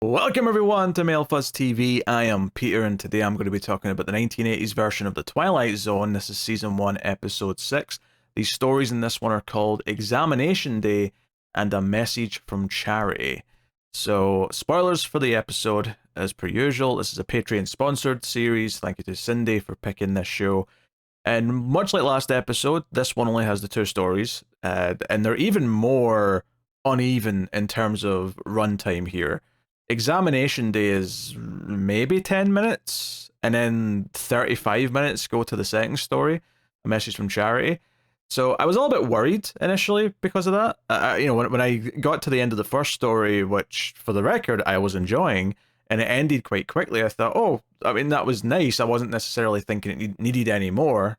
Welcome everyone to MailFuzz TV. I am Peter, and today I'm going to be talking about the 1980s version of the Twilight Zone. This is Season 1, Episode 6. These stories in this one are called Examination Day and A Message from Charity. So, spoilers for the episode, as per usual. This is a Patreon-sponsored series. Thank you to Cindy for picking this show. And much like last episode, this one only has the two stories, and they're even more uneven in terms of runtime here. Examination Day is maybe 10 minutes, and then 35 minutes go to the second story, A Message from Charity. So I was a little bit worried initially because of that. When I got to the end of the first story, which for the record I was enjoying, and it ended quite quickly, I thought, oh, I mean, that was nice. I wasn't necessarily thinking it needed any more,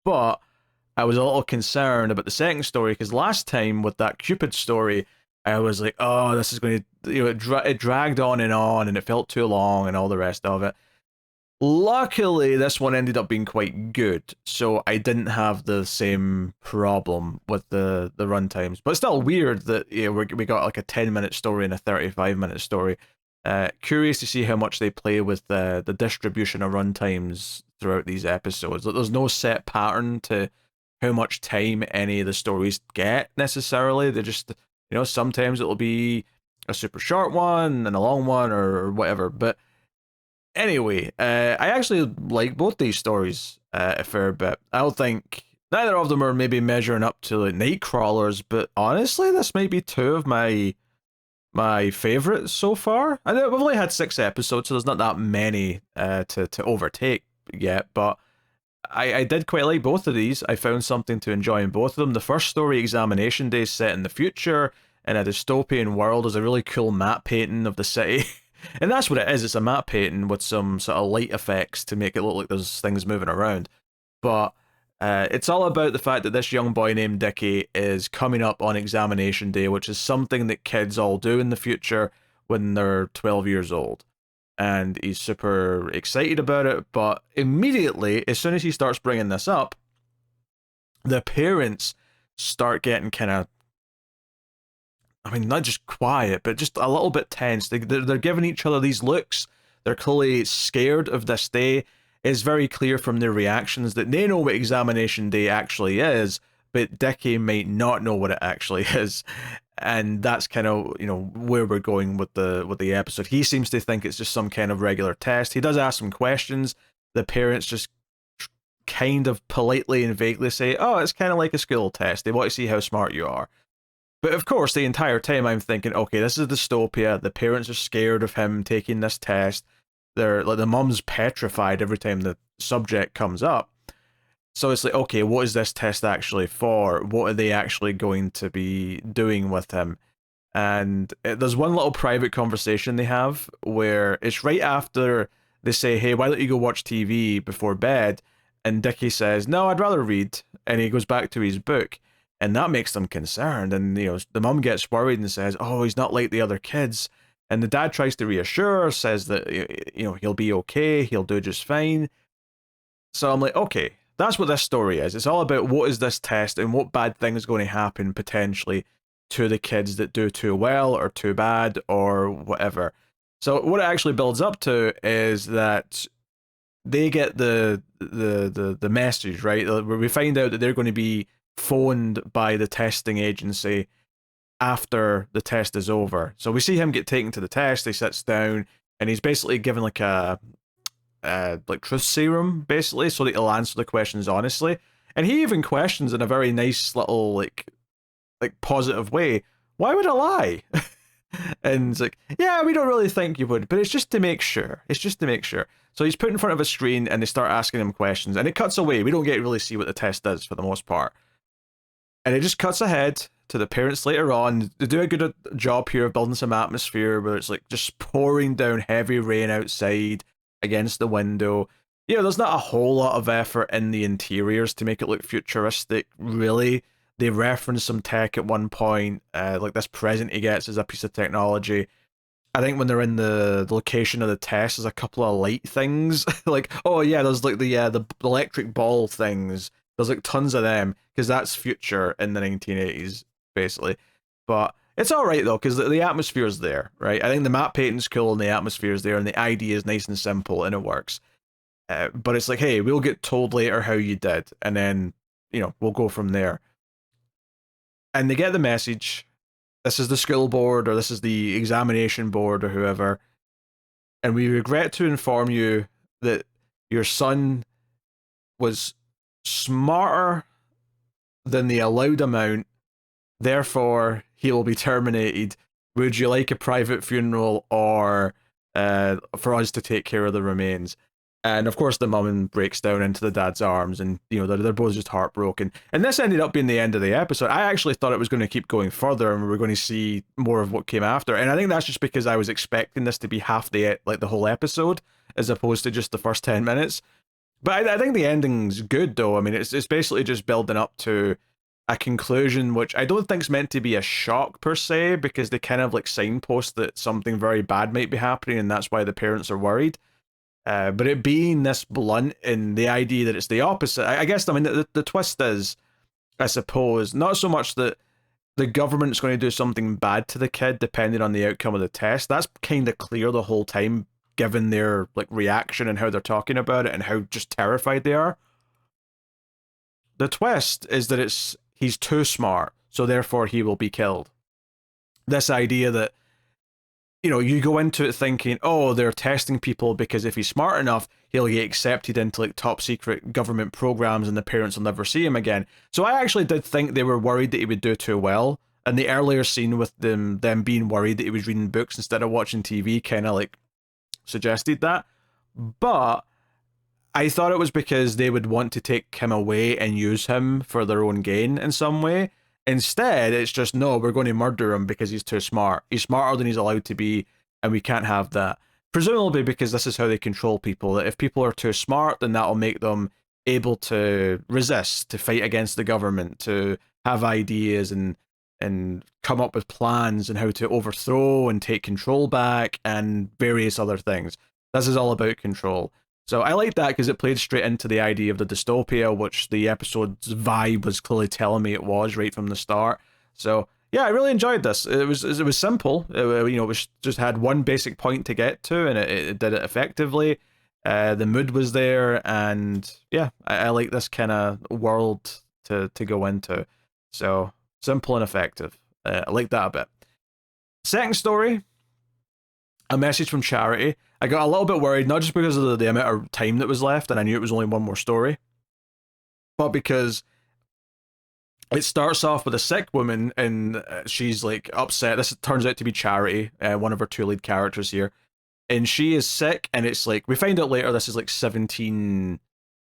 but I was a little concerned about the second story because last time with that Cupid story, I was like, oh, this is going to, it dragged on and it felt too long and all the rest of it. Luckily, this one ended up being quite good, so I didn't have the same problem with the runtimes. But it's still weird that we got like a 10-minute story and a 35-minute story. Curious to see how much they play with the distribution of runtimes throughout these episodes. There's no set pattern to how much time any of the stories get necessarily. They just, sometimes it'll be a super short one and a long one or whatever. But anyway, I actually like both these stories a fair bit. I don't think neither of them are maybe measuring up to like Nightcrawlers, but honestly, this might be two of my favorites so far. I know we've only had 6 episodes, so there's not that many to overtake yet, but I did quite like both of these. I found something to enjoy in both of them. The first story, Examination Day, set in the future in a dystopian world. There's a really cool map painting of the city. And that's what it is. It's a map painting with some sort of light effects to make it look like there's things moving around. But it's all about the fact that this young boy named Dickie is coming up on Examination Day, which is something that kids all do in the future when they're 12 years old. And he's super excited about it, but immediately, as soon as he starts bringing this up, the parents start getting kind of, I mean, not just quiet, but just a little bit tense. They're giving each other these looks. They're clearly scared of this day. It's very clear from their reactions that they know what Examination Day actually is, but Dickie might not know what it actually is. And that's kind of, where we're going with the episode. He seems to think it's just some kind of regular test. He does ask some questions. The parents just kind of politely and vaguely say, oh, it's kind of like a school test. They want to see how smart you are. But of course, the entire time I'm thinking, okay, this is a dystopia. The parents are scared of him taking this test. They're like, the mom's petrified every time the subject comes up. So it's like, okay, what is this test actually for? What are they actually going to be doing with him? And there's one little private conversation they have where it's right after they say, hey, why don't you go watch TV before bed? And Dickie says, no, I'd rather read. And he goes back to his book. And that makes them concerned. And, the mum gets worried and says, oh, he's not like the other kids. And the dad tries to reassure her, says that, he'll be okay. He'll do just fine. So I'm like, okay, that's what this story is. It's all about what is this test and what bad thing is going to happen potentially to the kids that do too well or too bad or whatever. So what it actually builds up to is that they get the message, right? Where we find out that they're going to be phoned by the testing agency after the test is over. So we see him get taken to the test. He sits down and he's basically given like a like truth serum, basically, so that he'll answer the questions honestly. And he even questions in a very nice little like positive way, why would I lie? And it's like, yeah, we don't really think you would, but it's just to make sure. It's just to make sure. So he's put in front of a screen and they start asking him questions, and it cuts away. We don't get to really see what the test does for the most part. And it just cuts ahead to the parents later on. They do a good job here of building some atmosphere where it's like just pouring down heavy rain outside against the window. There's not a whole lot of effort in the interiors to make it look futuristic, really. They reference some tech at one point, like this present he gets is a piece of technology. I think when they're in the location of the test, there's a couple of light things. Like, oh yeah, there's like the electric ball things. There's like tons of them, because that's future in the 1980s, basically. But It's all right though, because the atmosphere's there, right? I think the map painting's cool and the atmosphere's there, and the idea is nice and simple and it works. But it's like, hey, we'll get told later how you did, and then we'll go from there. And they get the message. This is the school board, or this is the examination board, or whoever. And we regret to inform you that your son was smarter than the allowed amount, therefore he will be terminated. Would you like a private funeral, or for us to take care of the remains? And of course the mum breaks down into the dad's arms, and they're both just heartbroken. And this ended up being the end of the episode. I actually thought it was going to keep going further and we were going to see more of what came after. And I think that's just because I was expecting this to be half the whole episode, as opposed to just the first 10 minutes. But I think the ending's good though. I mean, it's basically just building up to a conclusion, which I don't think's meant to be a shock per se, because they kind of like signpost that something very bad might be happening, and that's why the parents are worried. But it being this blunt in the idea that it's the opposite, I guess, I mean, the twist is, I suppose, not so much that the government's going to do something bad to the kid depending on the outcome of the test. That's kind of clear the whole time, given their like reaction and how they're talking about it and how just terrified they are. The twist is that he's too smart, so therefore he will be killed. This idea that you go into it thinking, oh, they're testing people because if he's smart enough, he'll get accepted into like top secret government programs and the parents will never see him again. So I actually did think they were worried that he would do too well. And the earlier scene with them being worried that he was reading books instead of watching TV kind of like suggested that. But I thought it was because they would want to take him away and use him for their own gain in some way. Instead, it's just, no, we're going to murder him because he's too smart. He's smarter than he's allowed to be, and we can't have that. Presumably because this is how they control people, that if people are too smart, then that'll make them able to resist, to fight against the government, to have ideas and come up with plans and how to overthrow and take control back and various other things. This is all about control. So I like that because it played straight into the idea of the dystopia, which the episode's vibe was clearly telling me it was right from the start. So yeah, I really enjoyed this. It was simple. It was just had one basic point to get to, and it did it effectively. The mood was there, and yeah, I like this kind of world to go into. So simple and effective. I like that a bit. Second story, a message from Charity. I got a little bit worried, not just because of the amount of time that was left, and I knew it was only one more story, but because it starts off with a sick woman, and she's like upset. This turns out to be Charity, one of our two lead characters here, and she is sick, and it's like, we find out later this is like 17,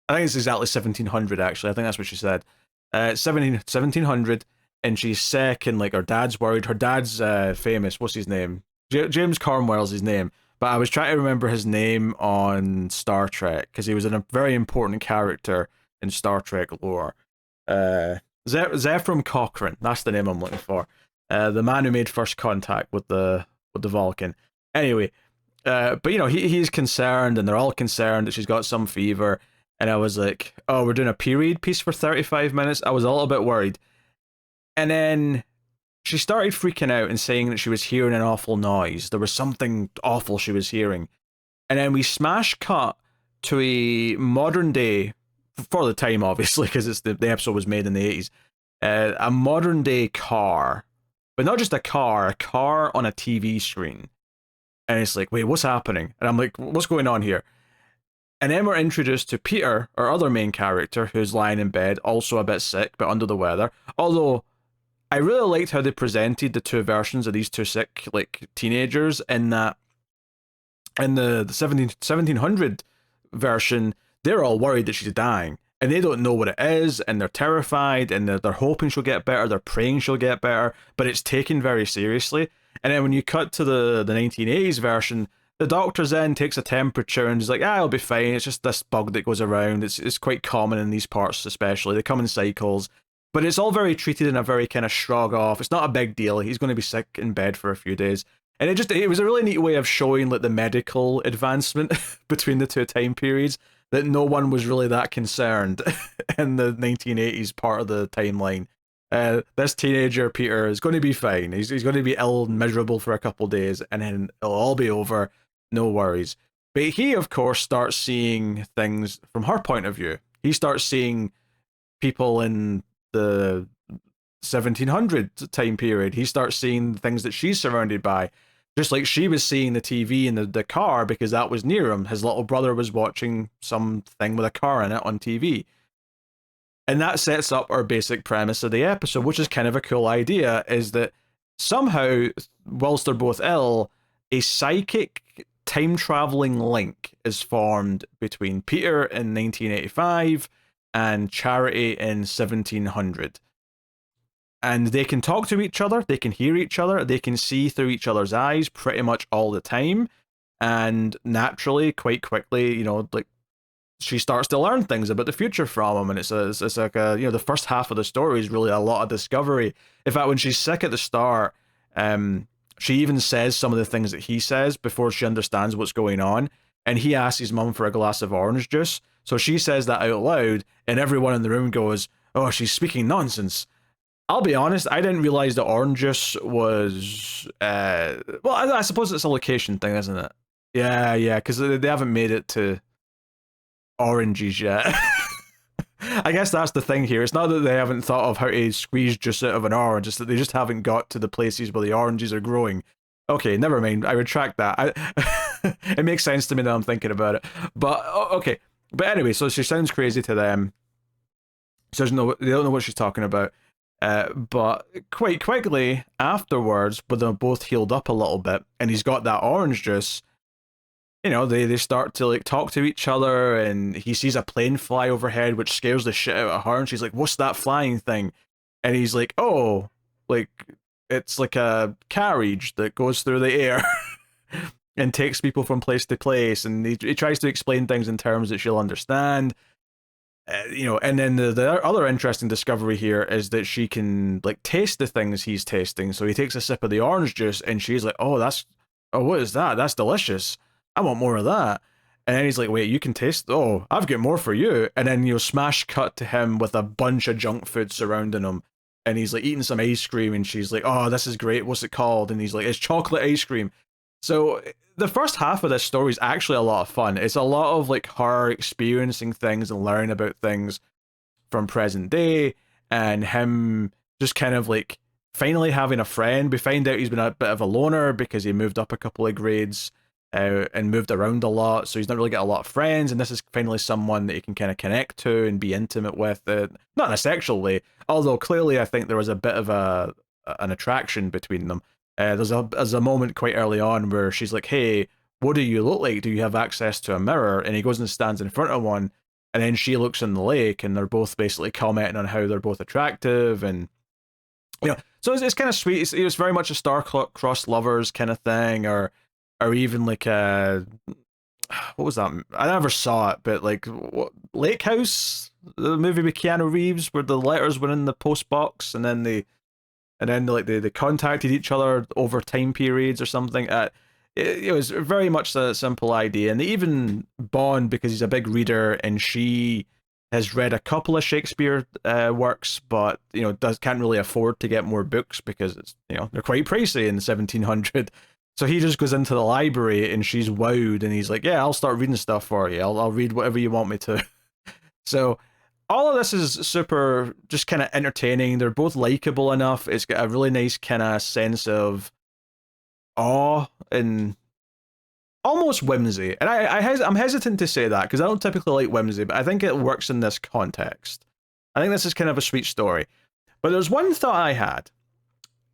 I think it's exactly 1700 actually, I think that's what she said, 1700, and she's sick, and like her dad's worried. Her dad's famous, what's his name? James Cornwell's his name, but I was trying to remember his name on Star Trek because he was a very important character in Star Trek lore. Zephram Cochrane, that's the name I'm looking for. The man who made first contact with the Vulcan. Anyway, but he's concerned, and they're all concerned that she's got some fever. And I was like, oh, we're doing a period piece for 35 minutes. I was a little bit worried, and then she started freaking out and saying that she was hearing an awful noise. There was something awful she was hearing. And then we smash cut to a modern day, for the time obviously, because the episode was made in the 80s, a modern day car. But not just a car on a TV screen. And it's like, wait, what's happening? And I'm like, what's going on here? And then we're introduced to Peter, our other main character, who's lying in bed, also a bit sick, but under the weather. Although I really liked how they presented the two versions of these two sick like teenagers, in that in the 1700 version, they're all worried that she's dying, and they don't know what it is, and they're terrified, and they're hoping she'll get better, they're praying she'll get better, but it's taken very seriously. And then when you cut to the 1980s version, the doctor's in, takes a temperature, and is like, it'll be fine, it's just this bug that goes around, it's quite common in these parts especially, they come in cycles. But it's all very treated in a very kind of shrug off. It's not a big deal. He's going to be sick in bed for a few days. And it was a really neat way of showing like the medical advancement between the two time periods, that no one was really that concerned in the 1980s part of the timeline. This teenager Peter is going to be fine. He's going to be ill and miserable for a couple days, and then it'll all be over. No worries. But he, of course, starts seeing things from her point of view. He starts seeing people in the 1700 time period. He starts seeing things that she's surrounded by, just like she was seeing the TV in the car because that was near him. His little brother was watching something with a car in it on TV. And that sets up our basic premise of the episode, which is kind of a cool idea, is that somehow, whilst they're both ill, a psychic time traveling link is formed between Peter in 1985 and Charity in 1700. And they can talk to each other, they can hear each other, they can see through each other's eyes pretty much all the time. And naturally, quite quickly, like she starts to learn things about the future from him, and it's like the first half of the story is really a lot of discovery. In fact, when she's sick at the start, she even says some of the things that he says before she understands what's going on, and he asks his mum for a glass of orange juice. So she says that out loud, and everyone in the room goes, "Oh, she's speaking nonsense." I'll be honest, I didn't realize that orange juice was well, I suppose it's a location thing, isn't it? Yeah, because they haven't made it to oranges yet. I guess that's the thing here. It's not that they haven't thought of how to squeeze juice out of an orange, it's that they just haven't got to the places where the oranges are growing. Okay, never mind. I retract that. It makes sense to me now I'm thinking about it. But okay. But anyway, so she sounds crazy to them. So they don't know what she's talking about. But quite quickly afterwards, when they're both healed up a little bit, and he's got that orange juice, they start to like talk to each other, and he sees a plane fly overhead, which scares the shit out of her, and she's like, "What's that flying thing?" And he's like, "Oh, like it's like a carriage that goes through the air and takes people from place to place." And he tries to explain things in terms that she'll understand. And then the other interesting discovery here is that she can like taste the things he's tasting. So he takes a sip of the orange juice, and she's like, "Oh, what is that? That's delicious. I want more of that." And then he's like, "Wait, you can taste? Oh, I've got more for you." And then smash cut to him with a bunch of junk food surrounding him, and he's like eating some ice cream, and she's like, "Oh, this is great. What's it called?" And he's like, "It's chocolate ice cream." So the first half of this story is actually a lot of fun. It's a lot of like her experiencing things and learning about things from present day, and him just kind of like finally having a friend. We find out he's been a bit of a loner because he moved up a couple of grades and moved around a lot, so he's not really got a lot of friends, and this is finally someone that he can kind of connect to and be intimate with, not in a sexual way, although clearly I think there was a bit of an attraction between them. There's a moment quite early on where she's like, "Hey, what do you look like? Do you have access to a mirror?" And he goes and stands in front of one, and then she looks in the lake, and they're both basically commenting on how they're both attractive, and so it's kind of sweet. It's very much a star-crossed lovers kind of thing, or even like what was that? I never saw it, but like Lake House, the movie with Keanu Reeves, where the letters were in the post box, and then they contacted each other over time periods or something. It was very much a simple idea, and they even bond because he's a big reader, and she has read a couple of Shakespeare works, but can't really afford to get more books because it's they're quite pricey in 1700. So he just goes into the library, and she's wowed, and he's like, "Yeah, I'll start reading stuff for you. I'll read whatever you want me to." So all of this is super just kind of entertaining. They're both likable enough. It's got a really nice kind of sense of awe and almost whimsy. And I'm hesitant to say that because I don't typically like whimsy, but I think it works in this context. I think this is kind of a sweet story. But there's one thought I had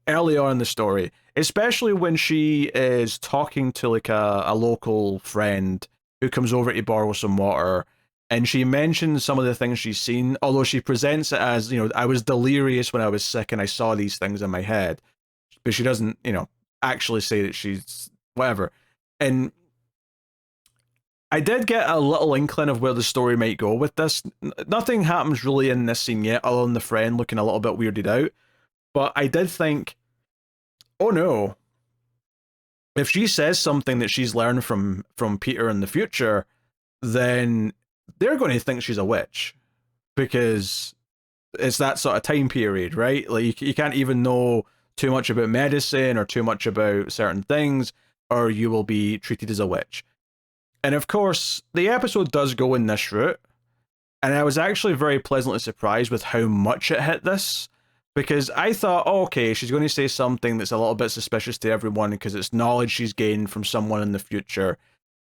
early on in the story, especially when she is talking to like a local friend who comes over to borrow some water, and she mentions some of the things she's seen, although she presents it as, "I was delirious when I was sick and I saw these things in my head." But she doesn't, actually say that she's whatever. And I did get a little inkling of where the story might go with this. Nothing happens really in this scene yet, other than the friend looking a little bit weirded out. But I did think, oh no, if she says something that she's learned from Peter in the future, then they're going to think she's a witch, because it's that sort of time period, right? Like you can't even know too much about medicine or too much about certain things, or you will be treated as a witch. And of course, the episode does go in this route, and I was actually very pleasantly surprised with how much it hit this. Because I thought, oh, okay, she's going to say something that's a little bit suspicious to everyone because it's knowledge she's gained from someone in the future,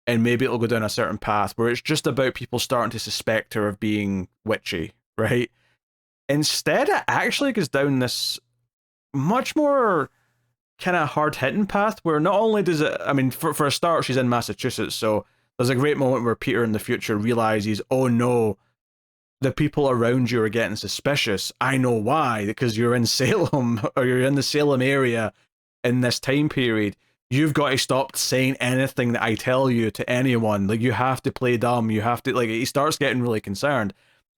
and maybe it'll go down a certain path where it's just about people starting to suspect her of being witchy, right? Instead, it actually goes down this much more kind of hard hitting path where not only does it, I mean, for a start, she's in Massachusetts, so there's a great moment where Peter in the future realizes, oh no, the people around you are getting suspicious. I know why, because you're in Salem or you're in the Salem area in this time period. You've got to stop saying anything that I tell you to anyone. Like, you have to play dumb. You have to, like, he starts getting really concerned,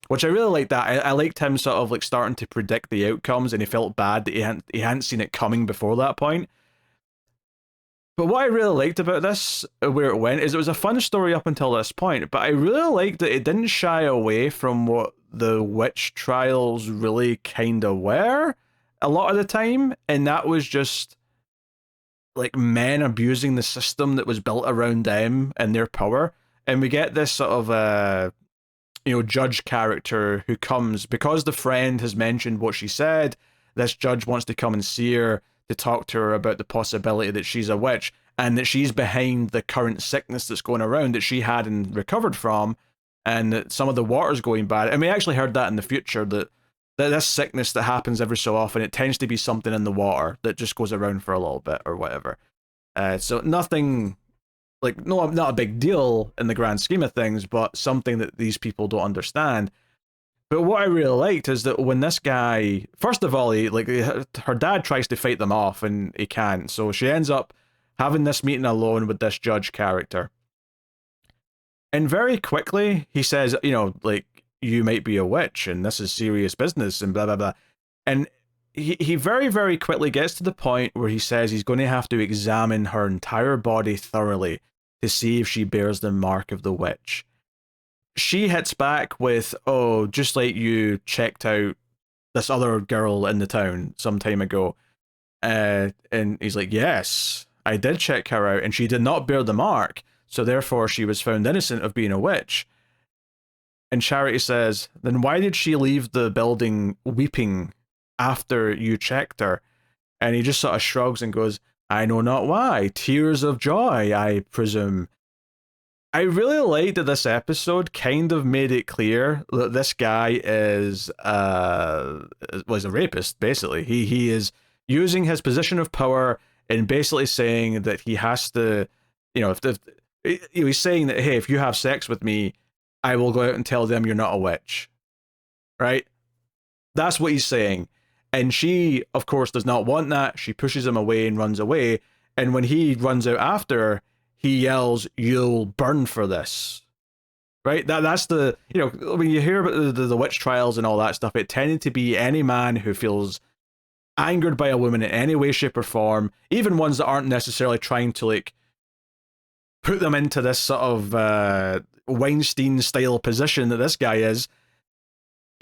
which I really like that. I liked him sort of like starting to predict the outcomes, and he felt bad that he hadn't seen it coming before that point. But what I really liked about this, where it went, is it was a fun story up until this point, but I really liked that it didn't shy away from what the witch trials really kind of were a lot of the time, and that was just like men abusing the system that was built around them and their power. And we get this sort of judge character who comes because the friend has mentioned what she said. This judge wants to come and see her to talk to her about the possibility that she's a witch and that she's behind the current sickness that's going around that she had and recovered from, and that some of the water's going bad. And we actually heard that in the future, that this sickness that happens every so often, it tends to be something in the water that just goes around for a little bit or whatever. So nothing, like, no, not a big deal in the grand scheme of things, but something that these people don't understand. But what I really liked is that when this guy, first of all, her dad tries to fight them off and he can't. So she ends up having this meeting alone with this judge character. And very quickly, he says, you might be a witch and this is serious business and blah, blah, blah. And he very, very quickly gets to the point where he says he's going to have to examine her entire body thoroughly to see if she bears the mark of the witch. She hits back with, oh, just like you checked out this other girl in the town some time ago. And he's like, yes, I did check her out and she did not bear the mark. So therefore she was found innocent of being a witch. And Charity says, then why did she leave the building weeping after you checked her? And he just sort of shrugs and goes, I know not why. Tears of joy, I presume. I really liked that this episode kind of made it clear that this guy was a rapist, basically. He is using his position of power and basically saying that he has to, he's saying that, hey, if you have sex with me, I will go out and tell them you're not a witch. Right? That's what he's saying. And she, of course, does not want that. She pushes him away and runs away. And when he runs out after her, he yells, you'll burn for this. Right? That's the, when you hear about the witch trials and all that stuff, it tended to be any man who feels angered by a woman in any way, shape, or form, even ones that aren't necessarily trying to, like, put them into this sort of Weinstein-style position that this guy is.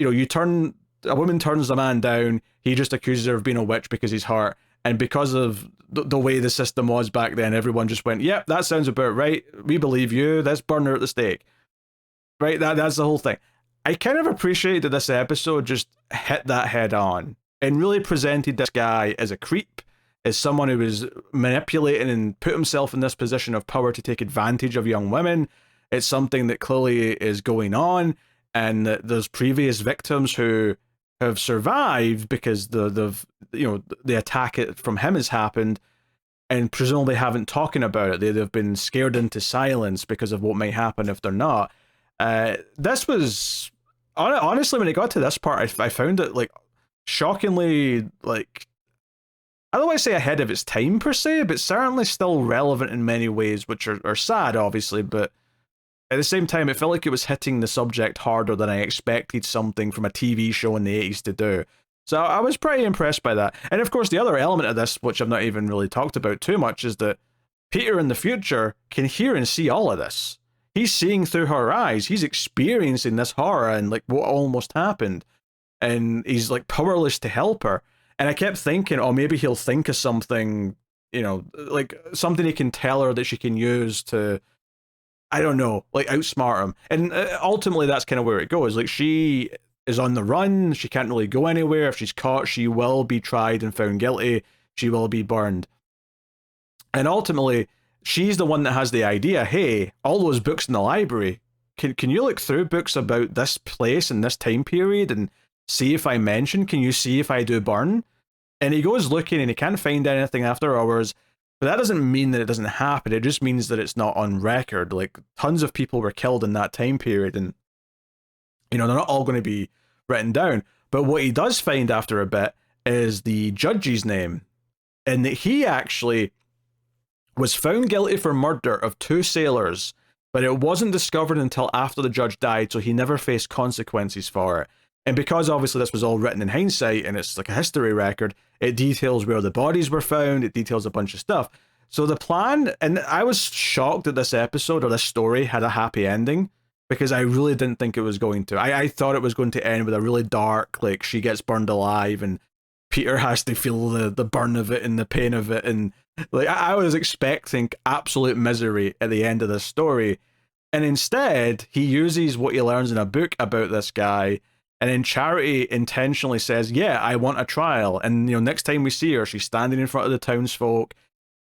A woman turns a man down, he just accuses her of being a witch because he's hurt. And because of the way the system was back then, everyone just went, yep, that sounds about right. We believe you. Let's burn her at the stake. Right? That's the whole thing. I kind of appreciate that this episode just hit that head on and really presented this guy as a creep, as someone who was manipulating and put himself in this position of power to take advantage of young women. It's something that clearly is going on, and that there's previous victims who have survived because the attack from him has happened, and presumably haven't talking about it. They've been scared into silence because of what might happen if they're not. This was honestly, when it got to this part, I found it like shockingly, like, I don't want to say ahead of its time per se, but certainly still relevant in many ways, which are sad, obviously, but at the same time, it felt like it was hitting the subject harder than I expected something from a TV show in the 80s to do. So I was pretty impressed by that. And of course, the other element of this, which I've not even really talked about too much, is that Peter in the future can hear and see all of this. He's seeing through her eyes. He's experiencing this horror and like what almost happened. and he's like powerless to help her. And I kept thinking, oh, maybe he'll think of something, like something he can tell her that she can use to, I don't know, like outsmart him. And ultimately, that's kind of where it goes. Like, she is on the run. She can't really go anywhere. If she's caught, she will be tried and found guilty. She will be burned. And ultimately, she's the one that has the idea. Hey, all those books in the library, can you look through books about this place and this time period and see if I mention? Can you see if I do burn? And he goes looking and he can't find anything after hours. But that doesn't mean that it doesn't happen. It just means that it's not on record. Like, tons of people were killed in that time period, and they're not all going to be written down. But what he does find after a bit is the judge's name, and that he actually was found guilty for murder of 2 sailors, but it wasn't discovered until after the judge died, so he never faced consequences for it. And because obviously this was all written in hindsight and it's like a history record, it details where the bodies were found, it details a bunch of stuff. So the plan, and I was shocked that this episode or this story had a happy ending, because I really didn't think it was going to. I thought it was going to end with a really dark, like, she gets burned alive and Peter has to feel the burn of it and the pain of it. And like, I was expecting absolute misery at the end of this story. And instead, he uses what he learns in a book about this guy. And then Charity intentionally says, yeah, I want a trial. And, next time we see her, she's standing in front of the townsfolk.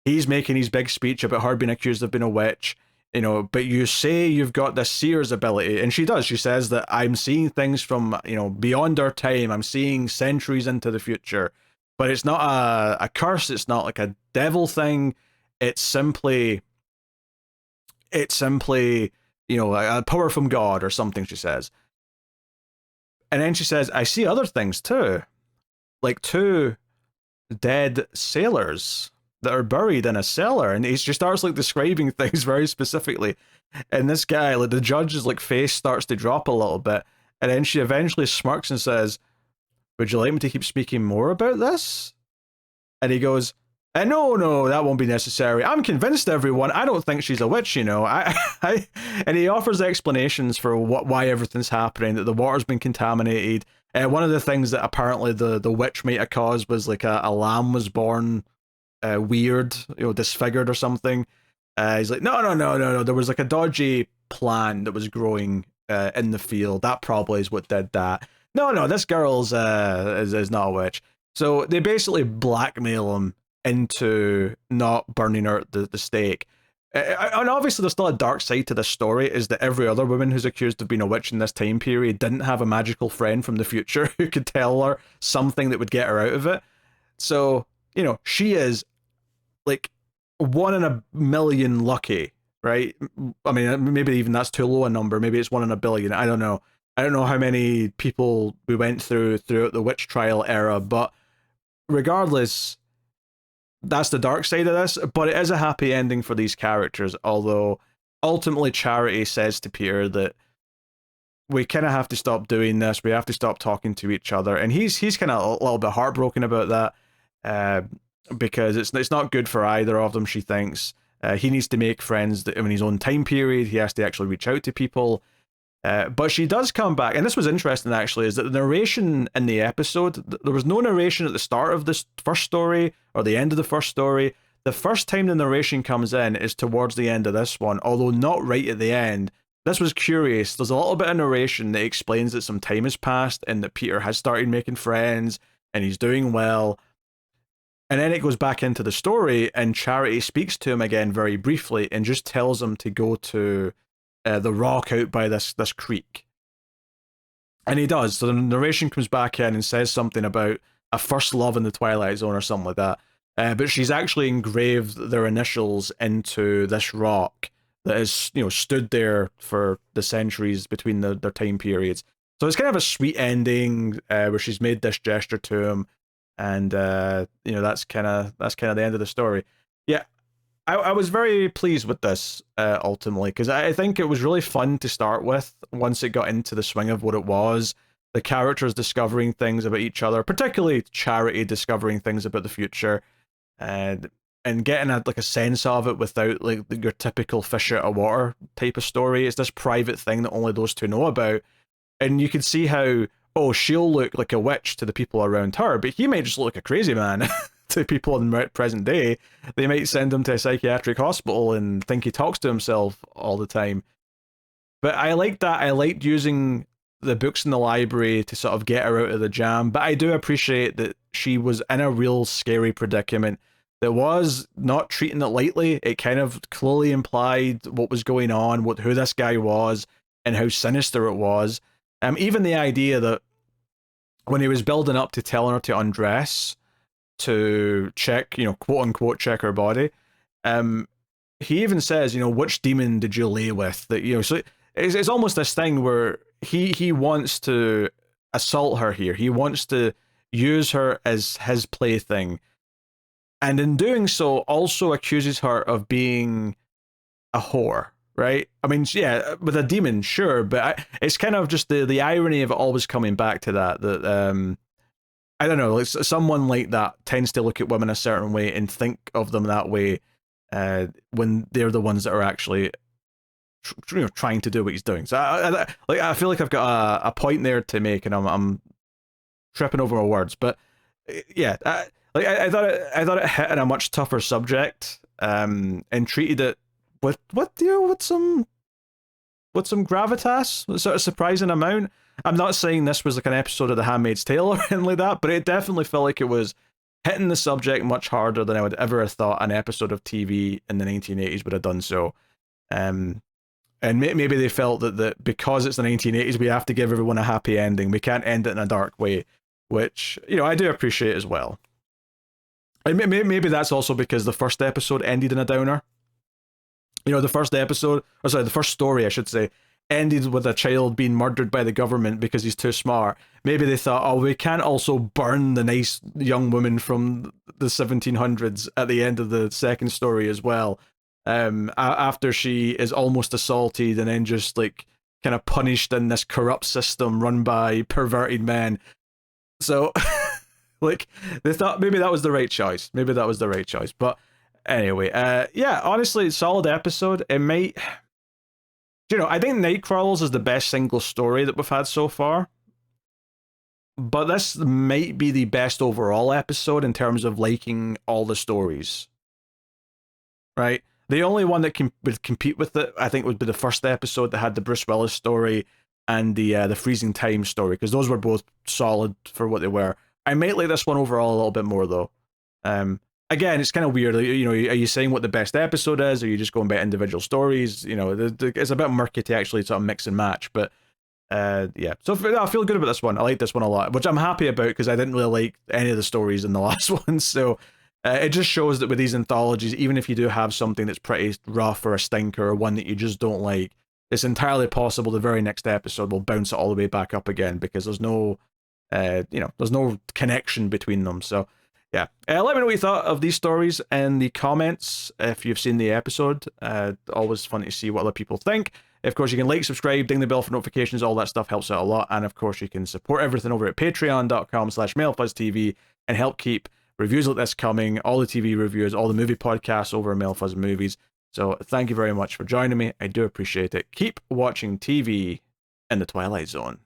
He's making his big speech about her being accused of being a witch. But you say you've got this seer's ability. And she does. She says that I'm seeing things from, beyond our time. I'm seeing centuries into the future. But it's not a curse. It's not like a devil thing. It's simply, a power from God or something, she says. And then she says, I see other things too. Like 2 dead sailors that are buried in a cellar. And she starts like describing things very specifically. And this guy, like, the judge's like face starts to drop a little bit. And then she eventually smirks and says, would you like me to keep speaking more about this? And he goes, no, that won't be necessary. I'm convinced, everyone. I don't think she's a witch, and he offers explanations for why everything's happening, that the water's been contaminated. One of the things that apparently the witch might have caused was like a lamb was born weird, disfigured or something. He's like, no. There was like a dodgy plant that was growing in the field. That probably is what did that. No, this girl's is not a witch. So they basically blackmail him into not burning her at the stake. And obviously there's still a dark side to this story, is that every other woman who's accused of being a witch in this time period didn't have a magical friend from the future who could tell her something that would get her out of it. So, she is like 1 in a million lucky, right? I mean, maybe even that's too low a number. Maybe it's 1 in a billion. I don't know. I don't know how many people we went throughout the witch trial era, but regardless, that's the dark side of this. But it is a happy ending for these characters, although ultimately Charity says to Peter that we kind of have to stop doing this. We have to stop talking to each other, and he's kind of a little bit heartbroken about that, because it's not good for either of them. She thinks he needs to make friends in his own time period. He has to actually reach out to people. But she does come back, and this was interesting actually, is that the narration in the episode, there was no narration at the start of this first story or the end of the first story. The first time the narration comes in is towards the end of this one, although not right at the end. This was curious. There's a little bit of narration that explains that some time has passed and that Peter has started making friends and he's doing well. And then it goes back into the story, and Charity speaks to him again very briefly and just tells him to go to the rock out by this creek. And he does. So the narration comes back in and says something about a first love in the Twilight Zone or something like that. But she's actually engraved their initials into this rock that has, stood there for the centuries between their time periods. So it's kind of a sweet ending where she's made this gesture to him, and that's kind of the end of the story. Yeah, I was very pleased with this ultimately, because I think it was really fun to start with once it got into the swing of what it was. The characters discovering things about each other, particularly Charity discovering things about the future, and getting a sense of it without like your typical fish out of water type of story. It's this private thing that only those two know about. And you can see how oh, she'll look like a witch to the people around her, but he might just look like a crazy man to people in present day. They might send him to a psychiatric hospital and think he talks to himself all the time. But I liked that. I liked using the books in the library to sort of get her out of the jam. But I do appreciate that she was in a real scary predicament that was not treating it lightly. It kind of clearly implied what was going on, who this guy was, and how sinister it was. Even the idea that when he was building up to telling her to undress, to check, quote unquote, check her body, he even says, which demon did you lay with? That, so it's almost this thing where he wants to assault her here. He wants to use her as his plaything. And in doing so, also accuses her of being a whore, right? I mean, yeah, with a demon, sure, but it's kind of just the irony of it always coming back to that I don't know, like someone like that tends to look at women a certain way and think of them that way when they're the ones that are actually trying to do what he's doing. So I feel like I've got a point there to make, and I'm tripping over my words. But yeah, I thought it hit in a much tougher subject, and treated it with some gravitas, a sort of surprising amount. I'm not saying this was like an episode of The Handmaid's Tale or anything like that, but it definitely felt like it was hitting the subject much harder than I would ever have thought an episode of TV in the 1980s would have done so. And maybe they felt that because it's the 1980s, we have to give everyone a happy ending. We can't end it in a dark way, which, I do appreciate as well. And maybe that's also because the first episode ended in a downer. The first story, I should say, ended with a child being murdered by the government because he's too smart. Maybe they thought, oh, we can't also burn the nice young woman from the 1700s at the end of the second story as well. After she is almost assaulted and then just like kind of punished in this corrupt system run by perverted men. So like they thought maybe that was the right choice. But anyway, yeah, honestly, solid episode. It might, I think Nightcrawlers is the best single story that we've had so far. But this might be the best overall episode in terms of liking all the stories. Right? The only one that would compete with it, I think, would be the first episode that had the Bruce Willis story and the Freezing Time story, because those were both solid for what they were. I might like this one overall a little bit more, though. Again, it's kind of weird. Are you saying what the best episode is, or are you just going by individual stories? It's a bit murky to actually sort of mix and match, but yeah. So I feel good about this one. I like this one a lot, which I'm happy about because I didn't really like any of the stories in the last one. So it just shows that with these anthologies, even if you do have something that's pretty rough or a stinker or one that you just don't like, it's entirely possible the very next episode will bounce it all the way back up again because there's no, there's no connection between them. So yeah, let me know what you thought of these stories in the comments if you've seen the episode. Always fun to see what other people think. Of course, you can like, subscribe, ding the bell for notifications. All that stuff helps out a lot. And of course, you can support everything over at patreon.com/MailFuzzTV and help keep reviews like this coming, all the TV reviews, all the movie podcasts over at MailFuzz Movies. So thank you very much for joining me. I do appreciate it. Keep watching TV in the Twilight Zone.